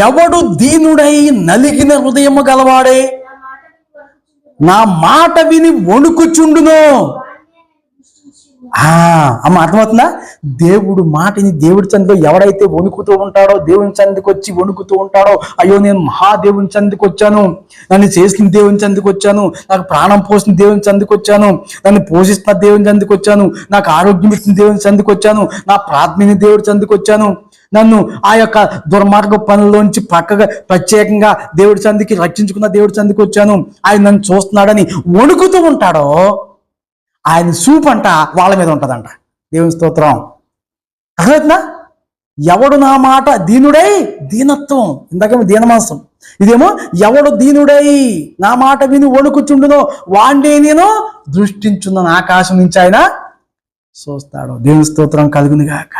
ఎవడు దీనుడై నలిగిన హృదయము గలవాడే నా మాట విని వణుకుచుండును. అమ్మ అర్థమవుతుందా? దేవుడు మాటని దేవుడి సన్నిధిలో ఎవడైతే వణుకుతూ ఉంటాడో, దేవుని సన్నిధికి వచ్చి వణుకుతూ ఉంటాడో, అయ్యో నేను మహాదేవుని సన్నిధికి వచ్చాను, నన్ను చేసిన దేవుని సన్నిధికి వచ్చాను, నాకు ప్రాణం పోసిన దేవుని సన్నిధికి వచ్చాను, నన్ను పోషిస్తున్న దేవుని సన్నిధికి వచ్చాను, నాకు ఆరోగ్యం ఇచ్చిన దేవుని సన్నిధికి వచ్చాను, నా ప్రార్థన దేవుడి సన్నిధికి వచ్చాను, నన్ను ఆ యొక్క దుర్మార్గ పనుల్లోంచి పక్కగా ప్రత్యేకంగా దేవుడి సన్నిధికి రక్షించుకున్న దేవుడి సన్నిధికి వచ్చాను, ఆయన నన్ను చూస్తున్నాడని వణుకుతూ ఉంటాడో ఆయన చూపు అంట వాళ్ళ మీద ఉంటుందంట. దేవుని స్తోత్రం. అర్థమవుతుందా? ఎవడు నా మాట దీనుడై, దీనత్వం, ఇందాకేమో దీనమాసం, ఇదేమో ఎవడు దీనుడై నా మాట విని వణుకుచుండునో వాండే నేను దృష్టించున్నాను. ఆకాశం నుంచి ఆయన చూస్తాడు. దేవుని స్తోత్రం కలుగునుగాక.